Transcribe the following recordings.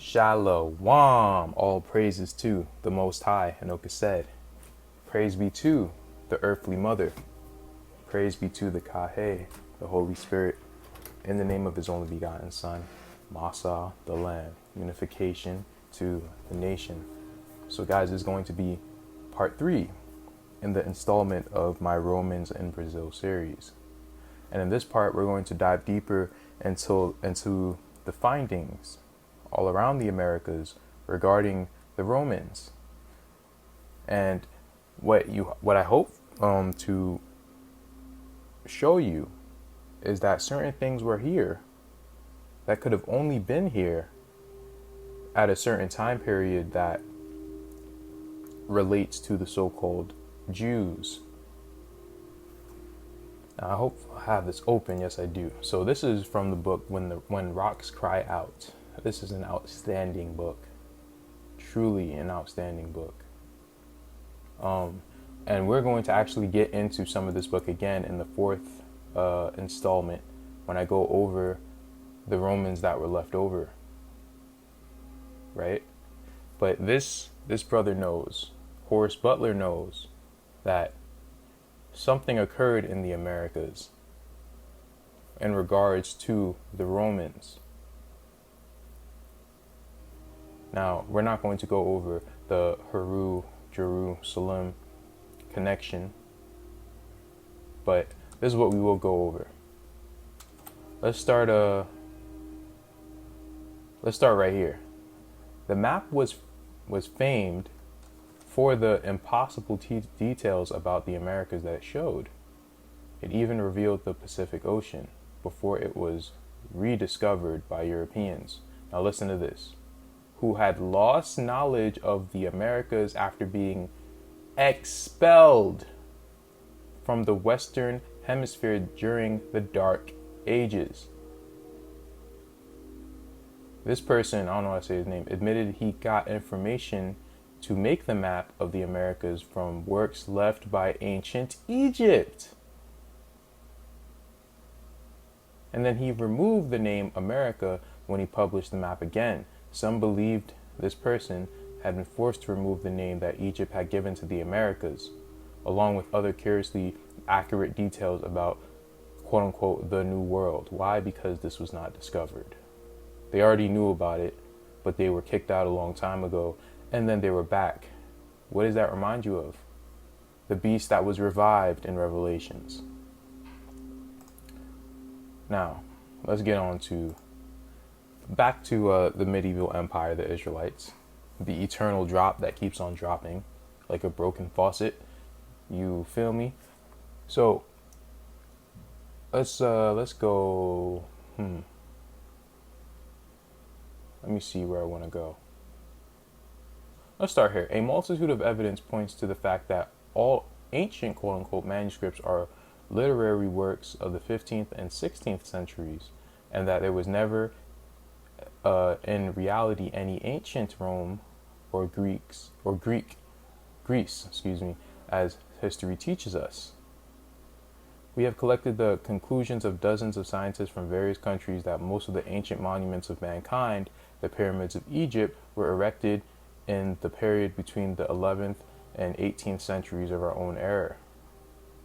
Shalom, all praises to the Most High, Anoka said. Praise be to the earthly mother. Praise be to the Kahe, the Holy Spirit, in the name of his only begotten Son, Motsah, the Lamb, unification to the nation. So guys, this is going to be part 3 in the installment of my Romans in Brazil series. And in this part, we're going to dive deeper into the findings all around the Americas regarding the Romans. And what I hope to show you is that certain things were here that could have only been here at a certain time period that relates to the so-called Jews. Now, I hope I have this open. Yes, I do. So this is from the book When Rocks Cry Out. This is an outstanding book, truly an outstanding book. And we're going to actually get into some of this book again in the 4th installment when I go over the Romans that were left over, right? But this brother knows, Horace Butler knows, that something occurred in the Americas in regards to the Romans. Now, we're not going to go over the Jerusalem connection, but this is what we will go over. Let's start right here. The map was famed for the impossible details about the Americas that it showed. It even revealed the Pacific Ocean before it was rediscovered by Europeans. Now listen to this. Who had lost knowledge of the Americas after being expelled from the Western Hemisphere during the Dark Ages. This person, I don't know how to say his name, admitted he got information to make the map of the Americas from works left by ancient Egypt. And then he removed the name America when he published the map again. Some believed this person had been forced to remove the name that Egypt had given to the Americas, along with other curiously accurate details about quote-unquote the New World. Why? Because this was not discovered. They already knew about it, but they were kicked out a long time ago, and then they were back. What does that remind you of? The beast that was revived in Revelations. Now, let's get on to back to the medieval empire, the Israelites, the eternal drop that keeps on dropping like a broken faucet. You feel me? So let's go. Let me see where I want to go. Let's start here. A multitude of evidence points to the fact that all ancient quote-unquote manuscripts are literary works of the 15th and 16th centuries, and that there was never in reality any ancient Rome or Greece, as history teaches us. We have collected the conclusions of dozens of scientists from various countries that most of the ancient monuments of mankind, the pyramids of Egypt, were erected in the period between the 11th and 18th centuries of our own era.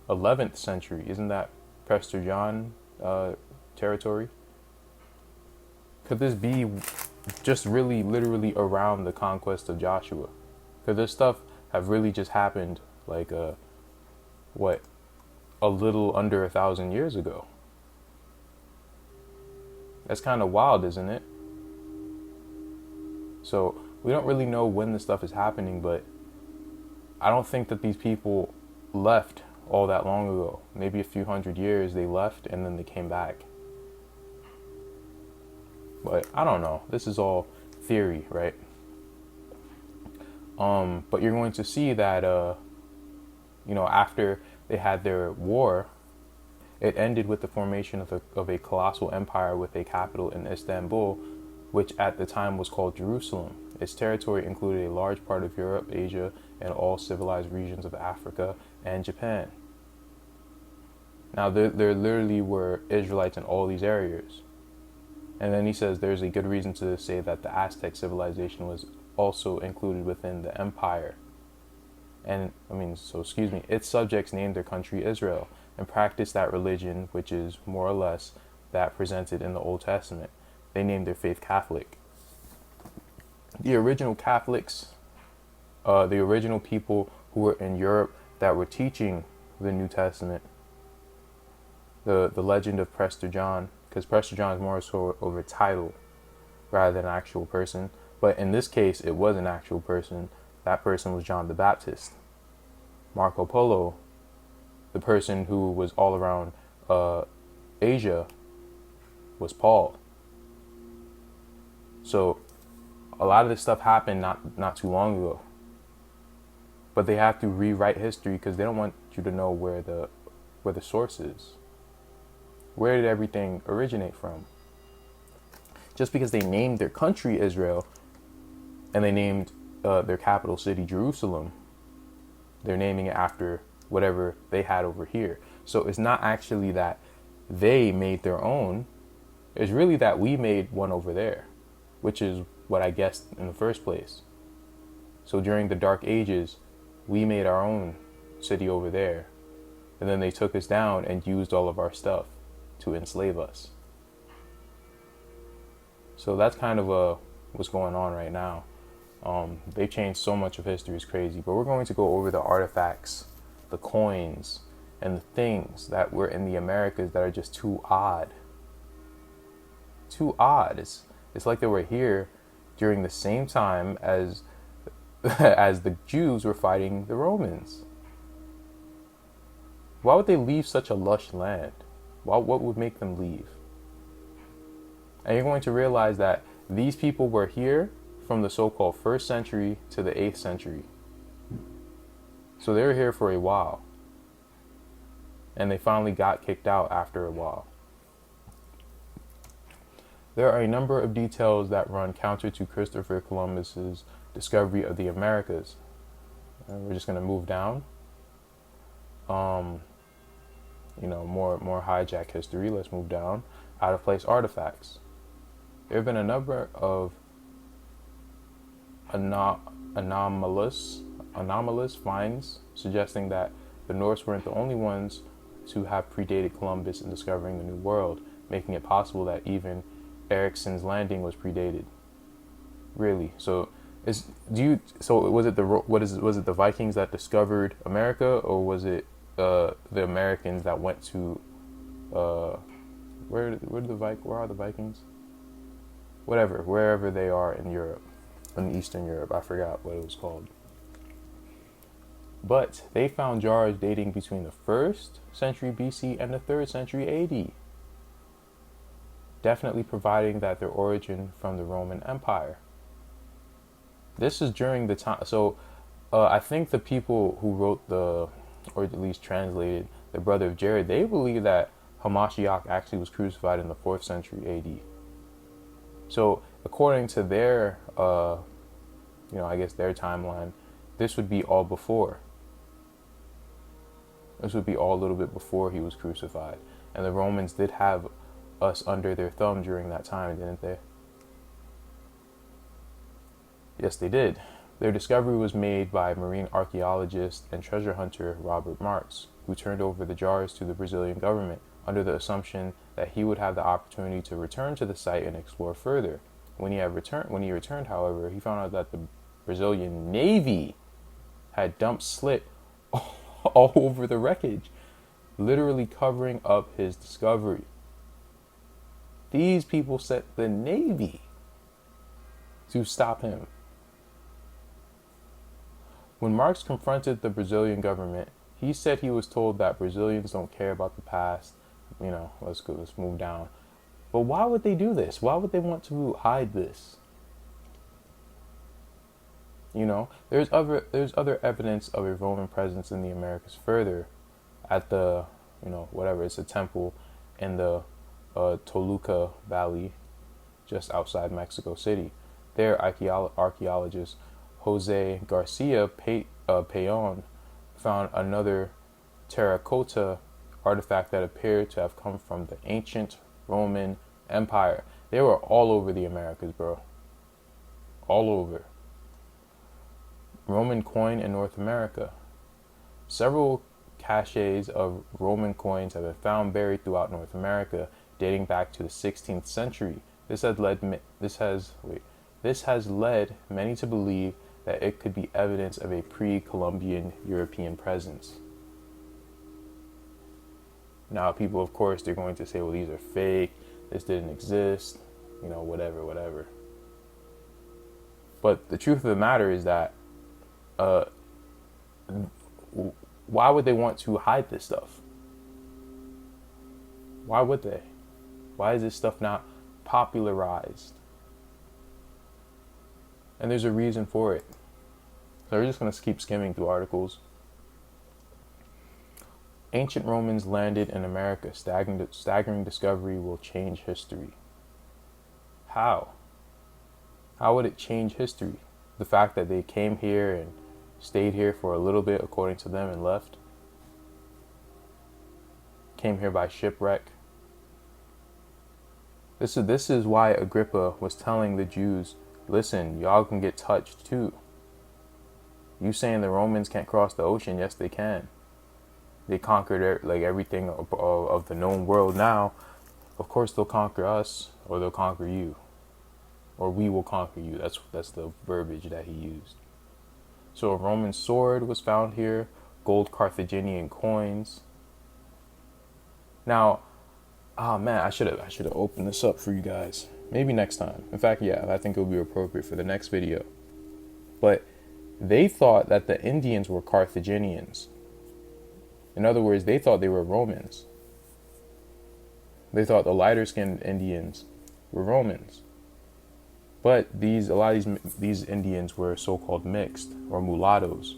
11th century, isn't that Prester John territory? Could this be just really literally around the conquest of Joshua? Could this stuff have really just happened like a little under 1,000 years ago? That's kind of wild, isn't it? So we don't really know when this stuff is happening, but I don't think that these people left all that long ago. Maybe a few hundred years they left and then they came back. But I don't know. This is all theory, right? But you're going to see that, after they had their war, it ended with the formation of a colossal empire with a capital in Istanbul, which at the time was called Jerusalem. Its territory included a large part of Europe, Asia, and all civilized regions of Africa and Japan. Now, there literally were Israelites in all these areas. And then he says there's a good reason to say that the Aztec civilization was also included within the empire. And its subjects named their country Israel and practiced that religion, which is more or less that presented in the Old Testament. They named their faith Catholic. The original Catholics, the original people who were in Europe that were teaching the New Testament, the legend of Prester John, because Prester John is more so of a title rather than an actual person. But in this case, it was an actual person. That person was John the Baptist. Marco Polo, the person who was all around Asia, was Paul. So a lot of this stuff happened not too long ago. But they have to rewrite history because they don't want you to know where the source is. Where did everything originate from? Just because they named their country Israel and they named their capital city Jerusalem, they're naming it after whatever they had over here. So it's not actually that they made their own. It's really that we made one over there, which is what I guessed in the first place. So during the Dark Ages, we made our own city over there. And then they took us down and used all of our stuff to enslave us. So that's kind of what's going on right now. They changed so much of history, it's crazy. But we're going to go over the artifacts, the coins, and the things that were in the Americas that are just too odd. Too odd. It's like they were here during the same time as as the Jews were fighting the Romans. Why would they leave such a lush land? What would make them leave? And you're going to realize that these people were here from the so-called 1st century to the 8th century. So they were here for a while. And they finally got kicked out after a while. There are a number of details that run counter to Christopher Columbus's discovery of the Americas. And we're just going to move down. More hijack history. Let's move down. Out of place artifacts. There have been a number of anomalous finds suggesting that the Norse weren't the only ones to have predated Columbus in discovering the New World, making it possible that even Ericsson's landing was predated. Really? So was it the Vikings that discovered America, or was it the Americans that went to where are the Vikings? Whatever, wherever they are in Europe, in Eastern Europe, I forgot what it was called. But they found jars dating between the 1st century BC and the 3rd century AD, definitely providing that their origin from the Roman Empire. This is during the time, so I think the people who wrote or at least translated the brother of Jared, they believe that Hamashiac actually was crucified in the 4th century AD. So according to their, I guess their timeline, this would be all before. This would be all a little bit before he was crucified. And the Romans did have us under their thumb during that time, didn't they? Yes, they did. Their discovery was made by marine archaeologist and treasure hunter Robert Marx, who turned over the jars to the Brazilian government under the assumption that he would have the opportunity to return to the site and explore further. When he returned, however, he found out that the Brazilian Navy had dumped slit all over the wreckage, literally covering up his discovery. These people set the Navy to stop him. When Marx confronted the Brazilian government, he said he was told that Brazilians don't care about the past. Let's move down. But why would they do this? Why would they want to hide this? There's other evidence of a Roman presence in the Americas further at the, it's a temple in the Toluca Valley just outside Mexico City. There, archaeologist Jose Garcia Payon found another terracotta artifact that appeared to have come from the ancient Roman Empire. They were all over the Americas, bro. All over. Roman coin in North America. Several caches of Roman coins have been found buried throughout North America, dating back to the 16th century. This has led many to believe that it could be evidence of a pre-Columbian European presence. Now, people, of course, they're going to say, well, these are fake, this didn't exist, you know, whatever. But the truth of the matter is that why would they want to hide this stuff? Why would they? Why is this stuff not popularized? And there's a reason for it. So we're just going to keep skimming through articles. Ancient Romans landed in America. Staggering discovery will change history. How? How would it change history? The fact that they came here and stayed here for a little bit, according to them, and left? Came here by shipwreck? This is why Agrippa was telling the Jews, listen, y'all can get touched too. You saying the Romans can't cross the ocean? Yes, they can. They conquered like everything of the known world now. Of course, they'll conquer us, or they'll conquer you, or we will conquer you. That's the verbiage that he used. So a Roman sword was found here, gold Carthaginian coins. Now, man, I should have opened this up for you guys. Maybe next time. In fact, yeah, I think it would be appropriate for the next video. But they thought that the Indians were Carthaginians. In other words, they thought they were Romans. They thought the lighter-skinned Indians were Romans. But a lot of these Indians were so-called mixed or mulattoes.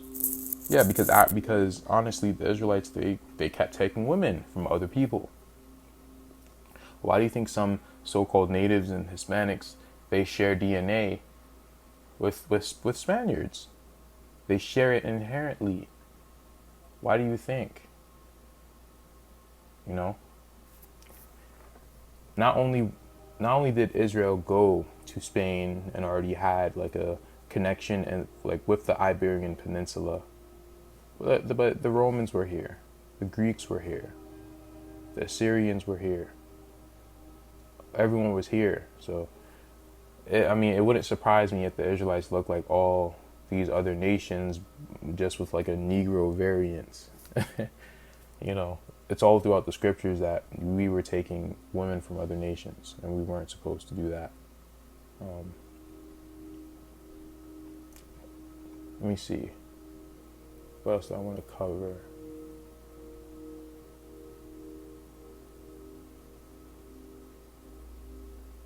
Yeah, because honestly, the Israelites, they kept taking women from other people. Why do you think some so-called natives and Hispanics, they share DNA with Spaniards? They share it inherently. Why do you think? You know? Not only did Israel go to Spain and already had like a connection and like with the Iberian Peninsula, but the Romans were here, the Greeks were here, the Assyrians were here. Everyone was here. So, it wouldn't surprise me if the Israelites looked like all these other nations, just with like a Negro variance. You know, it's all throughout the scriptures that we were taking women from other nations, and we weren't supposed to do that. Let me see. What else do I want to cover?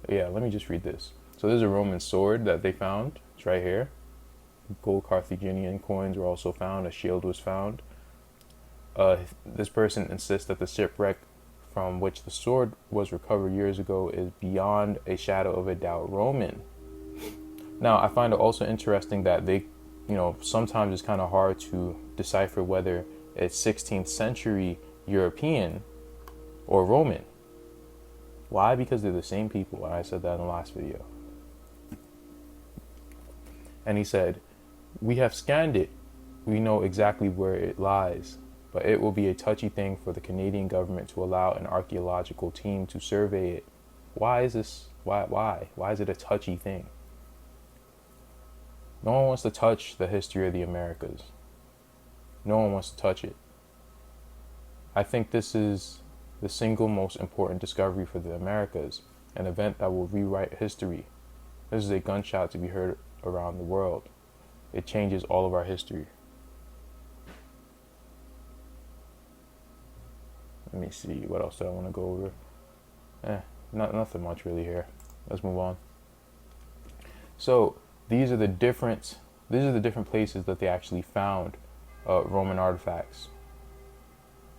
Yeah, let me just read this. So there's a Roman sword that they found. It's right here. Gold Carthaginian coins were also found. A shield was found. This person insists that the shipwreck from which the sword was recovered years ago is beyond a shadow of a doubt Roman. Now, I find it also interesting that they, sometimes it's kind of hard to decipher whether it's 16th century European or Roman. Why? Because they're the same people. I said that in the last video. And he said, we have scanned it. We know exactly where it lies. But it will be a touchy thing for the Canadian government to allow an archaeological team to survey it. Why is this? Why? Why is it a touchy thing? No one wants to touch the history of the Americas. No one wants to touch it. I think this is the single most important discovery for the Americas, an event that will rewrite history. This is a gunshot to be heard around the world. It changes all of our history. Let me see, what else do I want to go over? Nothing much really here. Let's move on. So these are the different places that they actually found Roman artifacts.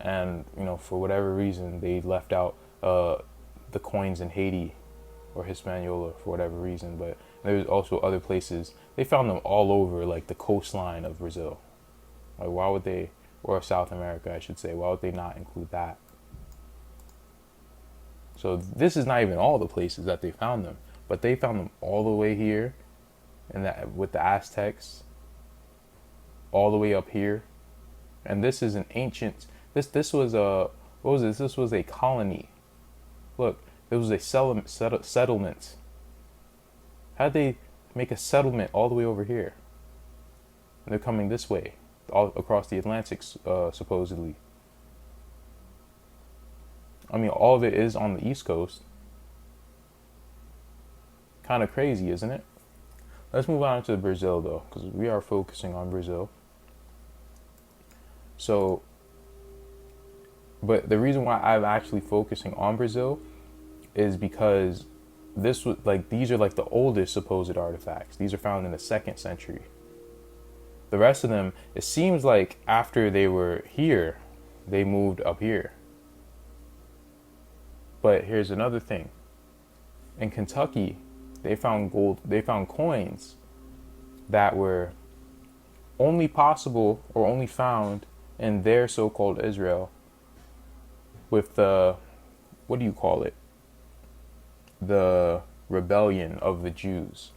And for whatever reason they left out the coins in Haiti or Hispaniola for whatever reason. But there's also other places. They found them all over, like the coastline of Brazil. Like, why would they, or South America, I should say, why would they not include that? So this is not even all the places that they found them, but they found them all the way here, and that with the Aztecs, all the way up here, and this is an ancient. This was a what was this? This was a colony. Look, it was a settlement. How'd they make a settlement all the way over here? And they're coming this way, all across the Atlantic, supposedly. I mean, all of it is on the East Coast. Kind of crazy, isn't it? Let's move on to Brazil, though, because we are focusing on Brazil. So, but the reason why I'm actually focusing on Brazil is because this was like, these are like the oldest supposed artifacts. These are found in the 2nd century. The rest of them, it seems like after they were here, they moved up here. But here's another thing. In Kentucky, they found coins that were only possible or only found in their so-called Israel with the, what do you call it? The rebellion of the Jews.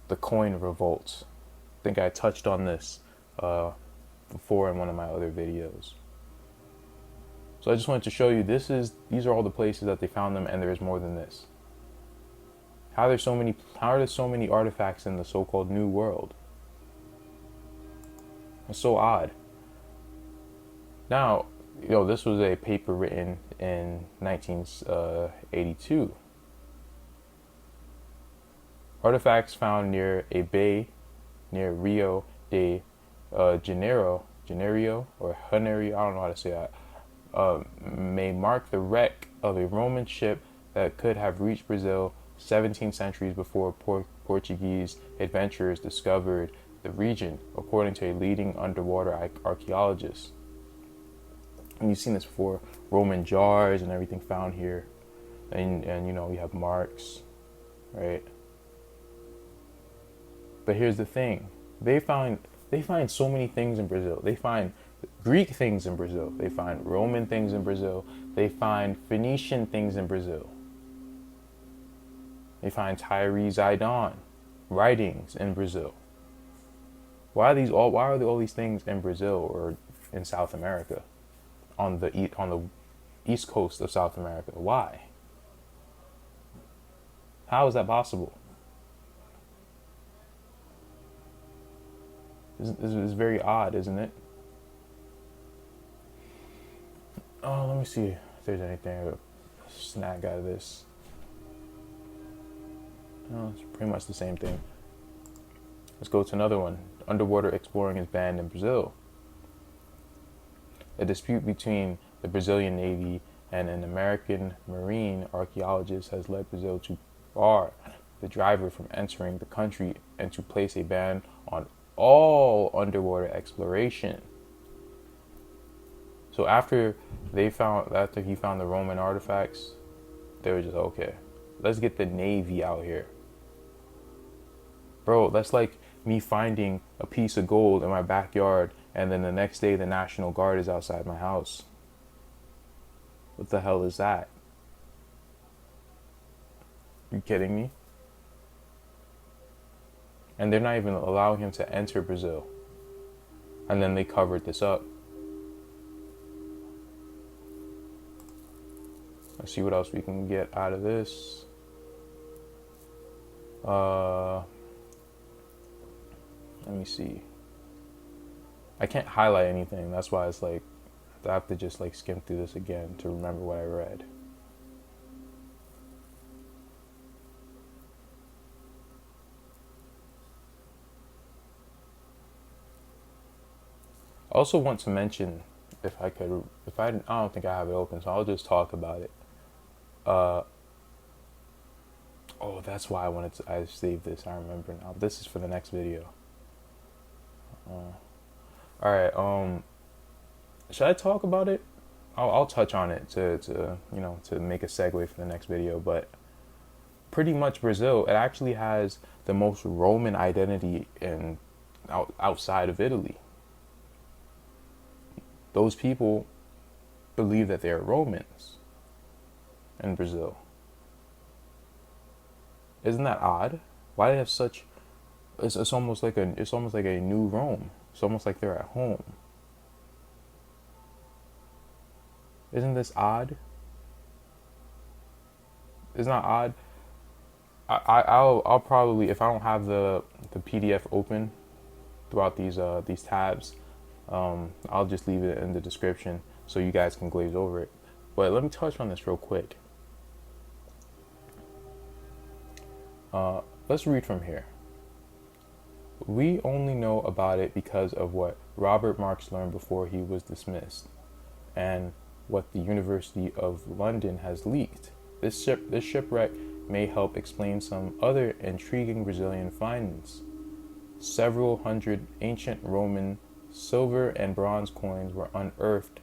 The coin revolts. I think I touched on this before in one of my other videos. So I just wanted to show you these are all the places that they found them, and there is more than this. How are there so many artifacts in the so-called New World? It's so odd. Now, this was a paper written in 1982. Artifacts found near a bay near Rio de Janeiro, or Janeiro, I don't know how to say that, may mark the wreck of a Roman ship that could have reached Brazil 17 centuries before Portuguese adventurers discovered the region, according to a leading underwater archaeologist. And you've seen this before, Roman jars and everything found here, and we have marks, right? But here's the thing: they find so many things in Brazil. They find Greek things in Brazil. They find Roman things in Brazil. They find Phoenician things in Brazil. They find Tyree Zidon writings in Brazil. Why are all these things in Brazil or in South America, on the east coast of South America? Why? How is that possible? This is very odd, isn't it? Oh, let me see if there's anything to snag out of this. No, it's pretty much the same thing. Let's go to another one. Underwater exploring is banned in Brazil. A dispute between the Brazilian Navy and an American marine archaeologist has led Brazil to bar the driver from entering the country and to place a ban on all underwater exploration. So after he found the Roman artifacts, they were just, okay, let's get the Navy out here. Bro, that's like me finding a piece of gold in my backyard and then the next day the National Guard is outside my house. What the hell is that? You kidding me? And they're not even allowing him to enter Brazil. And then they covered this up. Let's see what else we can get out of this. Let me see. I can't highlight anything. That's why it's like I have to just like skim through this again to remember what I read. I also want to mention, I don't think I have it open, so I'll just talk about it. Oh, that's why I saved this. I remember now. This is for the next video. All right. Should I talk about it? I'll touch on it to make a segue for the next video. But pretty much Brazil, it actually has the most Roman identity outside of Italy. Those people believe that they're Romans. in Brazil. Isn't that odd? Why do they have such? It's almost like a new Rome. It's almost like they're at home. Isn't this odd? It's not odd. I'll probably, if I don't have the PDF open throughout these tabs, I'll just leave it in the description so you guys can glaze over it. But let me touch on this real quick. Let's read from here. We only know about it because of what Robert Marks learned before he was dismissed, and what the University of London has leaked. This shipwreck may help explain some other intriguing Brazilian findings. Several hundred ancient Roman silver and bronze coins were unearthed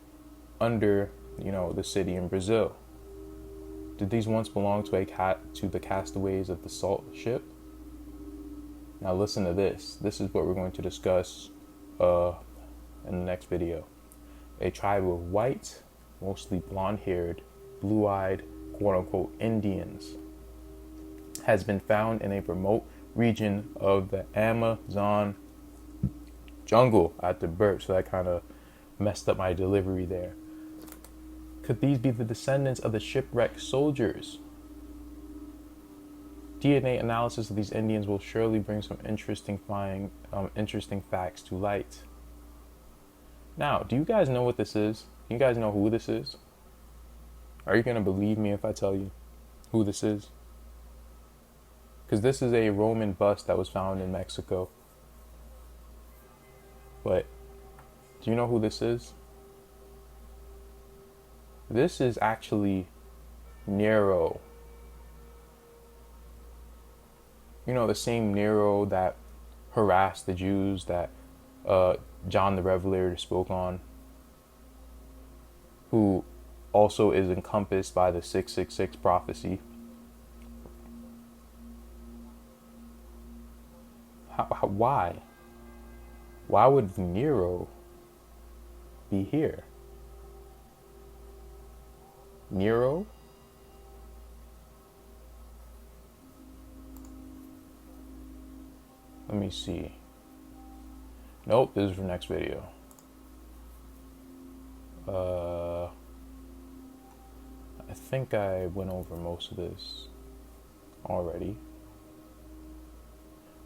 under, the city in Brazil. Did these once belong to the castaways of the salt ship? Now listen to this. This is what we're going to discuss in the next video. A tribe of white, mostly blonde-haired, blue-eyed, quote-unquote Indians has been found in a remote region of the Amazon jungle. I had to burp, so that kind of messed up my delivery there. Could these be the descendants of the shipwrecked soldiers? DNA analysis of these Indians will surely bring some interesting facts to light. Now, do you guys know what this is? You guys know who this is? Are you going to believe me if I tell you who this is? Because this is a Roman bust that was found in Mexico. But do you know who this is? This is actually NERO. The same NERO that harassed the Jews that John the Revelator spoke on, who also is encompassed by the 666 prophecy. Why? Why would NERO be here? NERO? Let me see. Nope, this is for next video. I think I went over most of this already.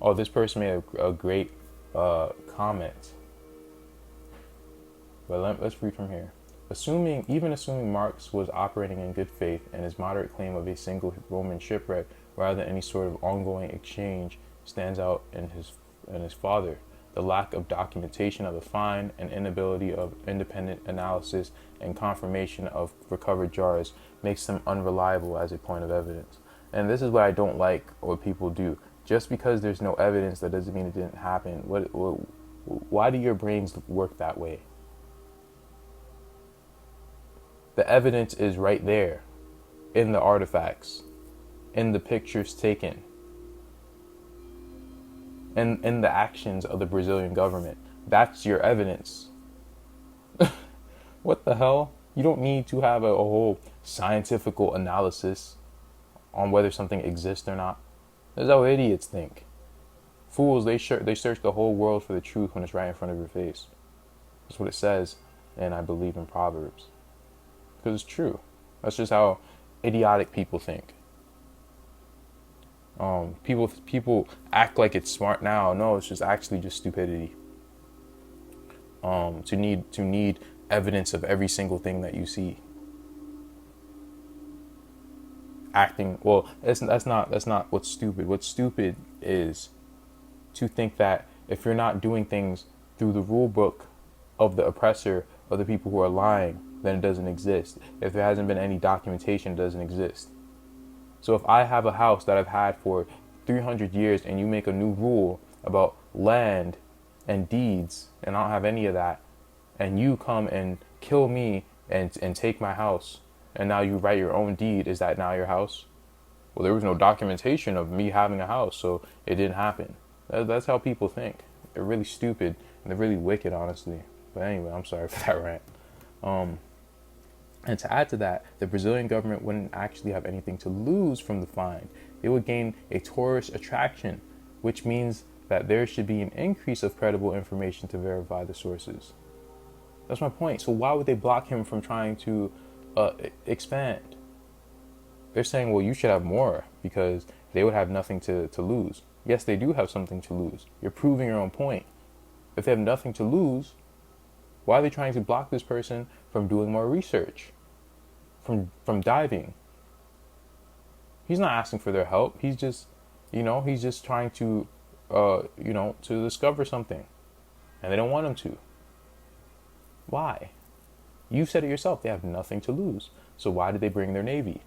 Oh, this person made a great comment. But let's read from here. Even assuming Marx was operating in good faith and his moderate claim of a single Roman shipwreck rather than any sort of ongoing exchange stands out in his father. The lack of documentation of the find and inability of independent analysis and confirmation of recovered jars makes them unreliable as a point of evidence. And this is what I don't like what people do. Just because there's no evidence, that doesn't mean it didn't happen. Why do your brains work that way? The evidence is right there in the artifacts, in the pictures taken, and in the actions of the Brazilian government. That's your evidence. What the hell? You don't need to have a whole scientific analysis on whether something exists or not. That's how idiots think. Fools, they search the whole world for the truth when it's right in front of your face. That's what it says, and I believe in Proverbs. Because it's true. That's just how idiotic people think. People act like it's smart now. No, it's just actually just stupidity. To need evidence of every single thing that you see. That's not what's stupid. What's stupid is to think that if you're not doing things through the rule book of the oppressor, of the people who are lying, then it doesn't exist. If there hasn't been any documentation, it doesn't exist. So if I have a house that I've had for 300 years and you make a new rule about land and deeds, and I don't have any of that, and you come and kill me and take my house, and now you write your own deed, is that now your house? Well, there was no documentation of me having a house, so it didn't happen. That's how people think. They're really stupid, and they're really wicked, honestly. But anyway, I'm sorry for that rant. And to add to that, the Brazilian government wouldn't actually have anything to lose from the fine. They would gain a tourist attraction, which means that there should be an increase of credible information to verify the sources. That's my point. So why would they block him from trying to expand? They're saying, well, you should have more because they would have nothing to lose. Yes, they do have something to lose. You're proving your own point. If they have nothing to lose, why are they trying to block this person from doing more research, from diving? He's not asking for their help. He's just, he's just trying to, to discover something. And they don't want him to. Why? You said it yourself. They have nothing to lose. So why did they bring their navy?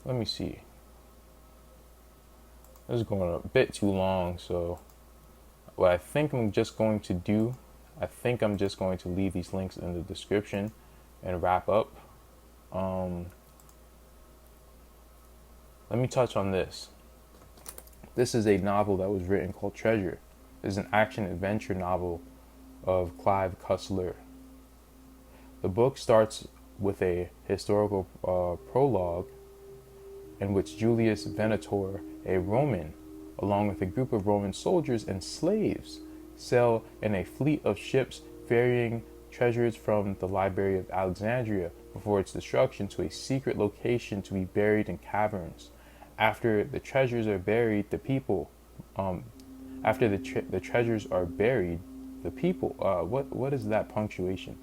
Let me see. This is going a bit too long, so what I think I'm just going to do, leave these links in the description and wrap up. Let me touch on this. This is a novel that was written called Treasure. It's an action-adventure novel of Clive Cussler. The book starts with a historical prologue in which Julius Venator, a Roman, along with a group of Roman soldiers and slaves, sail in a fleet of ships ferrying treasures from the Library of Alexandria before its destruction to a secret location to be buried in caverns. After the treasures are buried, the people, what is that punctuation?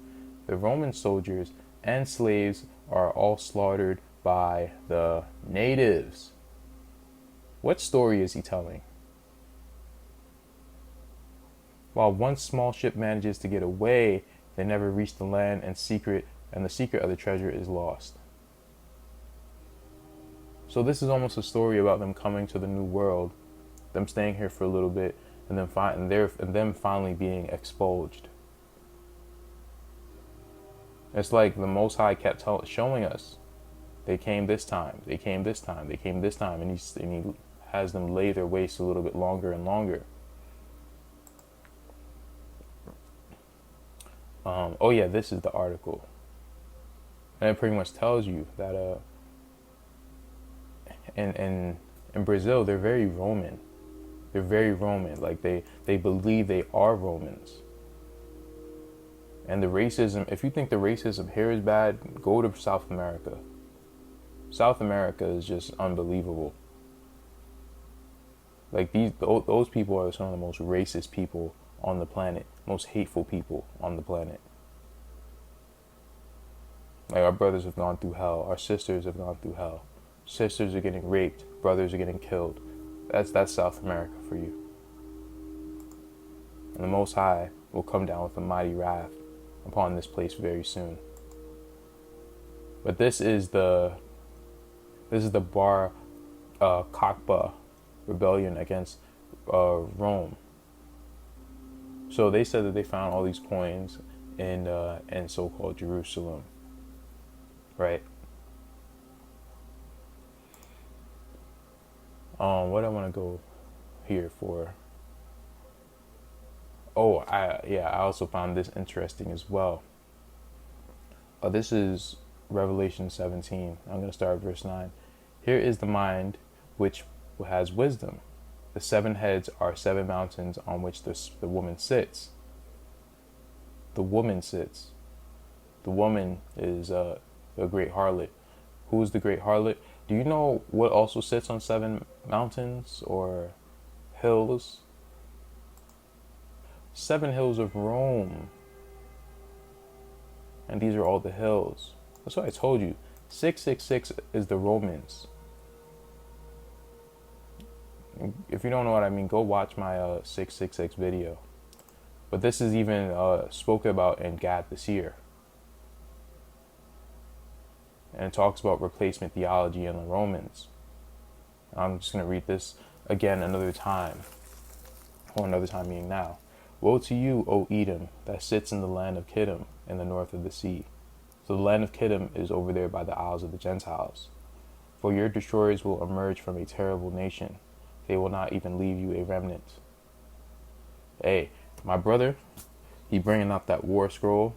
The Roman soldiers and slaves are all slaughtered by the natives. What story is he telling? While one small ship manages to get away, they never reach the land, and the secret of the treasure is lost. So this is almost a story about them coming to the New World, them staying here for a little bit, and them finally being expunged. It's like the Most High kept showing us, they came this time, they came this time, they came this time, and he has them lay their waste a little bit longer and longer. This is the article, and it pretty much tells you that in Brazil they're very Roman. They're very Roman. Like they believe they are Romans. And the racism, if you think the racism here is bad, go to South America. South America is just unbelievable. Like those people are some of the most racist people on the planet, most hateful people on the planet. Like our brothers have gone through hell, our sisters have gone through hell. Sisters are getting raped, brothers are getting killed. That's South America for you. And the Most High will come down with a mighty wrath upon this place very soon. But this is the Bar Kokhba rebellion against Rome. So they said that they found all these coins in so-called Jerusalem, right? What I want to go here for? I also found this interesting as well. This is Revelation 17. I'm going to start at verse 9. Here is the mind which has wisdom. The 7 heads are 7 mountains on which the woman sits. The woman sits. The woman is the great harlot. Who is the great harlot? Do you know what also sits on 7 mountains or hills? 7 hills of Rome. And these are all the hills. That's what I told you. 666 is the Romans. If you don't know what I mean, go watch my 666 video. But this is even spoken about in Gad this year. And it talks about replacement theology in the Romans. I'm just going to read this again another time. Or another time meaning now. Woe to you, O Edom, that sits in the land of Kittim, in the north of the sea. So the land of Kittim is over there by the Isles of the Gentiles. For your destroyers will emerge from a terrible nation. They will not even leave you a remnant. Hey, my brother, He bringing up that war scroll.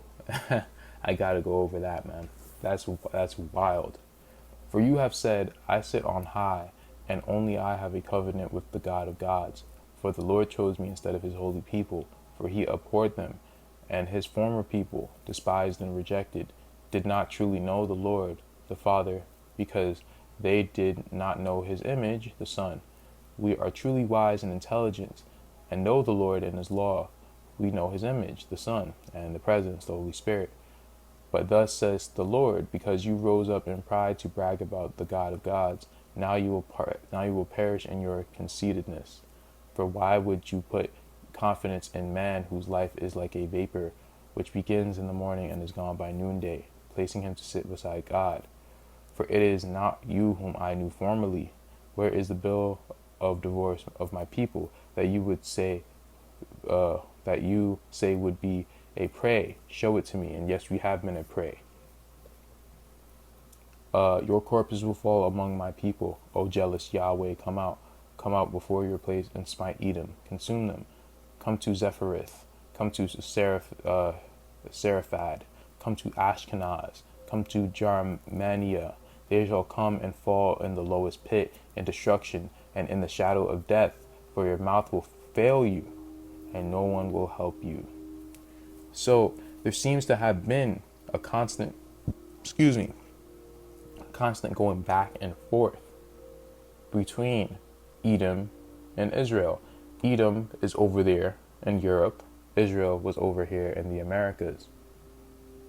I gotta go over that, man. That's wild. For you have said, I sit on high, and only I have a covenant with the God of gods. For the Lord chose me instead of his holy people, for he abhorred them, and his former people, despised and rejected, did not truly know the Lord, the Father, because they did not know his image, the Son. We are truly wise and intelligent, and know the Lord and his law. We know his image, the Son, and the presence, the Holy Spirit. But thus says the Lord, because you rose up in pride to brag about the God of gods, now you will perish in your conceitedness. For why would you put confidence in man, whose life is like a vapor, which begins in the morning and is gone by noonday, placing him to sit beside God? For it is not you whom I knew formerly. Where is the bill of divorce of my people that you would say would be a prey? Show it to me. And yes, we have been a prey. Your corpses will fall among my people. O jealous Yahweh, come out before your place and smite Edom, consume them. Come to Zephyrith, come to Seraphad, come to Ashkenaz, come to Jarmania. They shall come and fall in the lowest pit, in destruction, and in the shadow of death, for your mouth will fail you, and no one will help you. So there seems to have been a constant going back and forth between Edom and Israel. Edom is over there in Europe. Israel was over here in the Americas.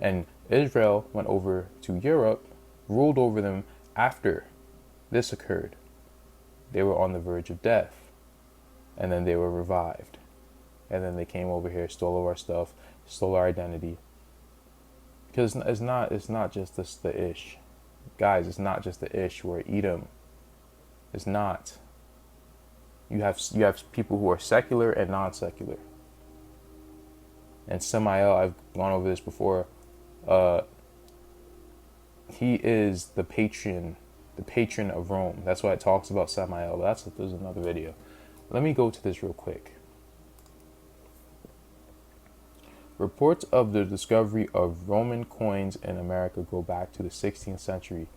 And Israel went over to Europe, ruled over them after this occurred. They were on the verge of death. And then they were revived. And then they came over here, stole all our stuff, stole our identity. Because it's not just the ish. Guys, it's not just the ish where Edom. It's not. You have people who are secular and non-secular. And Samael, I've gone over this before. He is the patron of Rome. That's why it talks about Samael. There's another video. Let me go to this real quick. Reports of the discovery of Roman coins in America go back to the 16th century.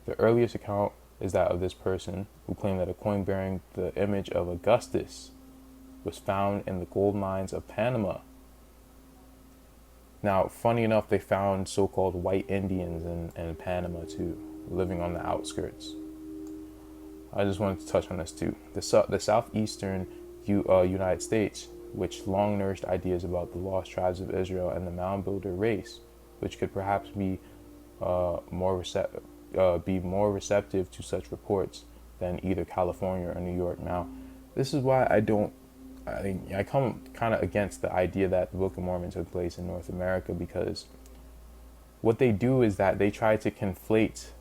The earliest account is that of this person who claimed that a coin bearing the image of Augustus was found in the gold mines of Panama. Now, funny enough, they found so-called white Indians in Panama too, living on the outskirts. I just wanted to touch on this too. The southeastern United States, which long nourished ideas about the lost tribes of Israel and the mound builder race, which could perhaps be more receptive to such reports than either California or New York. Now, this is why I come kind of against the idea that the Book of Mormon took place in North America, because what they do is that they try to conflate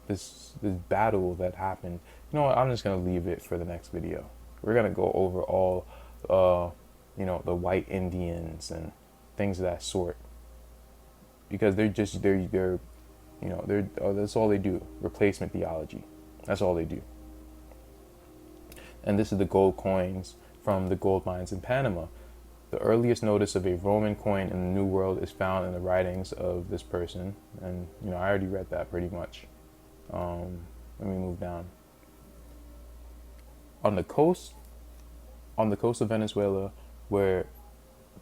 this battle that happened. You know what? I'm just gonna leave it for the next video. We're gonna go over all the white Indians and things of that sort, because that's all they do. Replacement theology. That's all they do. And this is the gold coins from the gold mines in Panama. The earliest notice of a Roman coin in the New World is found in the writings of this person, and I already read that pretty much. Let me move down. On the coast of Venezuela, where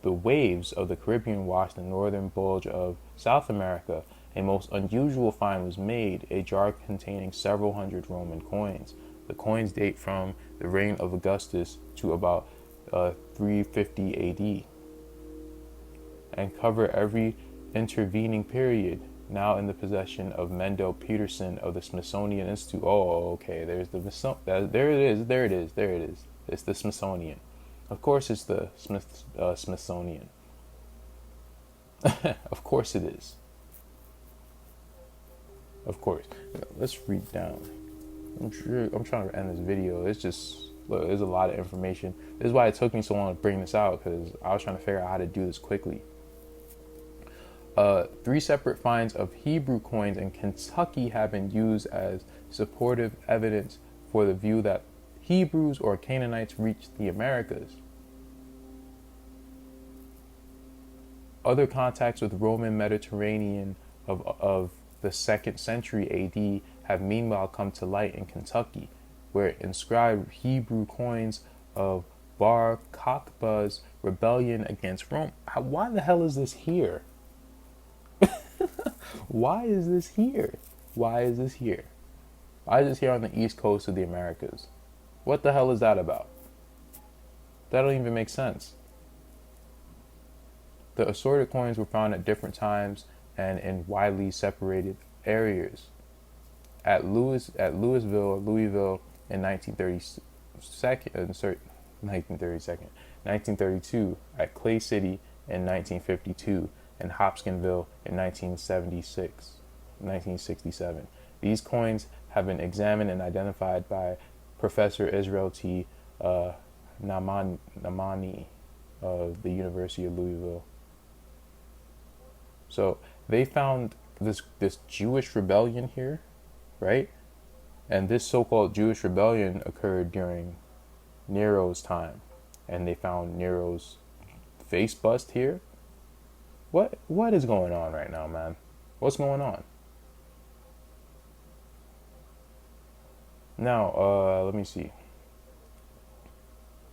the waves of the Caribbean washed the northern bulge of South America, a most unusual find was made, a jar containing several hundred Roman coins. The coins date from the reign of Augustus to about 350 AD and cover every intervening period, now in the possession of Mendel Peterson of the Smithsonian Institute. Oh, okay, there it is. It's the Smithsonian. Of course it's the Smithsonian. Of course it is. Of course. Let's read down. I'm trying to end this video. There's a lot of information. This is why it took me so long to bring this out, because I was trying to figure out how to do this quickly. 3 separate finds of Hebrew coins in Kentucky have been used as supportive evidence for the view that Hebrews or Canaanites reached the Americas. Other contacts with Roman Mediterranean of the 2nd century AD have meanwhile come to light in Kentucky, where inscribed Hebrew coins of Bar Kokhba's rebellion against Rome. Why the hell is this here? Why is this here? Why is this here? Why is this here on the east coast of the Americas? What the hell is that about? That don't even make sense. The assorted coins were found at different times and in widely separated areas. At Louisville in 1932, at Clay City in 1952, and Hopkinsville in 1967. These coins have been examined and identified by Professor Israel T. Namani of the University of Louisville. So they found this Jewish rebellion here, right? And this so-called Jewish rebellion occurred during Nero's time. And they found Nero's face bust here. What is going on right now, man? What's going on? Now, let me see.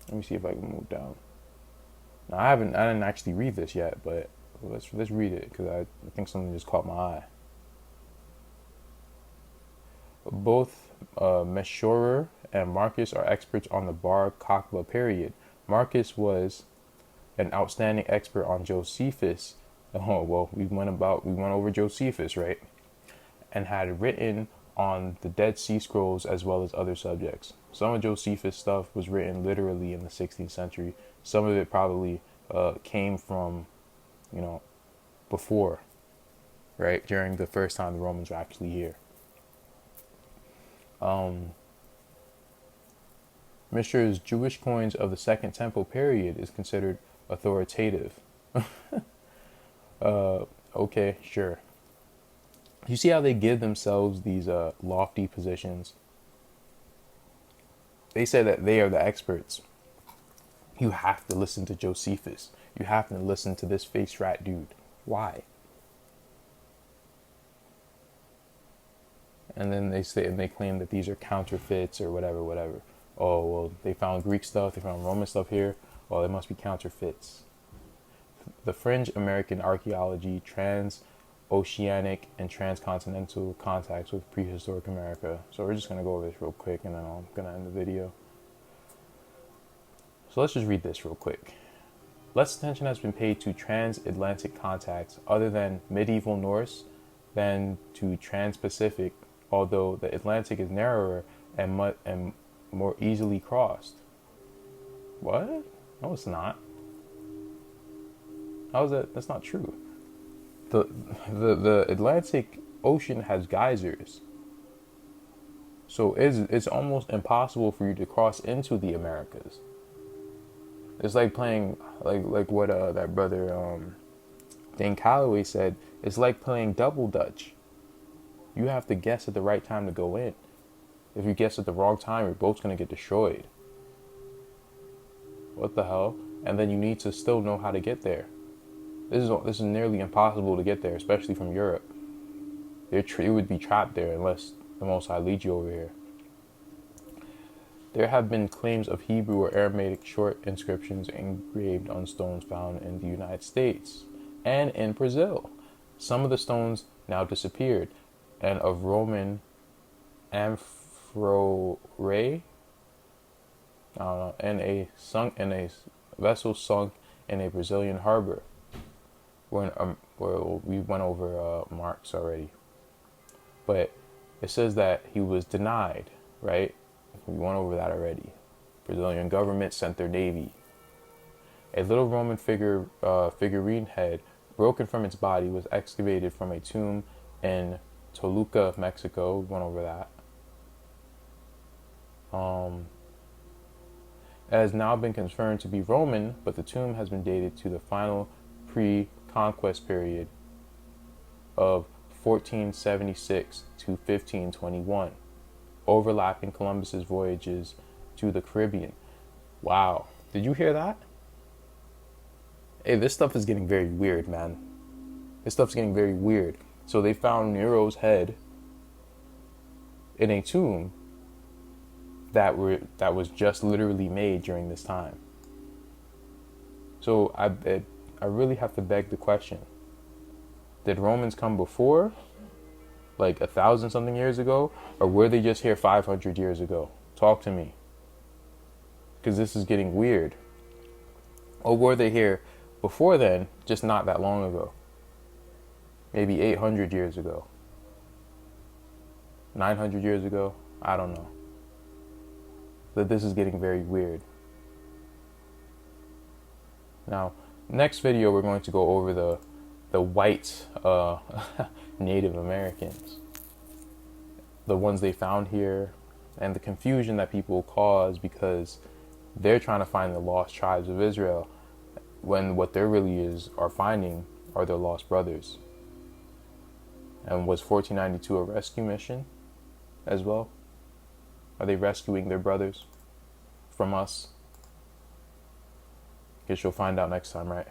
Let me see if I can move down. Now, I didn't actually read this yet, but let's read it because I think something just caught my eye. Both Meshorer and Marcus are experts on the Bar Kokhba period. Marcus was an outstanding expert on Josephus. Oh well, we went over Josephus, right? And had written on the Dead Sea Scrolls as well as other subjects. Some of Josephus' stuff was written literally in the 16th century. Some of it probably came from, before, right? During the first time the Romans were actually here. Mishra's Jewish coins of the Second Temple period is considered authoritative. Okay, sure. You see how they give themselves these lofty positions? They say that they are the experts. You have to listen to Josephus. You have to listen to this face rat dude. Why? And then they say, and they claim that these are counterfeits or whatever. Oh, well, they found Greek stuff, they found Roman stuff here. Well, it must be counterfeits. The fringe American archaeology, transoceanic and transcontinental contacts with prehistoric America. So we're just going to go over this real quick and then I'm going to end the video. So let's just read this real quick. Less attention has been paid to transatlantic contacts other than medieval Norse than to trans-Pacific, although the Atlantic is narrower and more easily crossed. What? No, it's not. How is that? That's not true. The Atlantic Ocean has geysers, so it's almost impossible for you to cross into the Americas. It's like playing like what that brother Dan Calloway said. It's like playing double dutch. You have to guess at the right time to go in. If you guess at the wrong time, your boat's gonna get destroyed. What the hell? And then you need to still know how to get there. This is nearly impossible to get there, especially from Europe. You would be trapped there unless the Most High leads you over here. There have been claims of Hebrew or Aramaic short inscriptions engraved on stones found in the United States and in Brazil. Some of the stones now disappeared, and of Roman amphorae, in a vessel sunk in a Brazilian harbor. Where we went over Marx already, but it says that he was denied, right? We went over that already. Brazilian government sent their navy. A little Roman figurine head, broken from its body, was excavated from a tomb in Toluca, Mexico. We went over that. It has now been confirmed to be Roman, but the tomb has been dated to the final pre-conquest period of 1476 to 1521, overlapping Columbus's voyages to the Caribbean. Wow, did you hear that? Hey, this stuff is getting very weird, man. This stuff's getting very weird. So they found Nero's head in a tomb that was just literally made during this time. So I really have to beg the question: did Romans come before, like 1,000 something years ago, or were they just here 500 years ago? Talk to me, because this is getting weird. Or were they here before then, just not that long ago? Maybe 800 years ago, 900 years ago. I don't know. But this is getting very weird. Now, next video we're going to go over the white Native Americans, the ones they found here, and the confusion that people cause because they're trying to find the lost tribes of Israel, when what they really are finding are their lost brothers. And was 1492 a rescue mission as well? Are they rescuing their brothers from us? Guess you'll find out next time, right?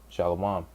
Shalom.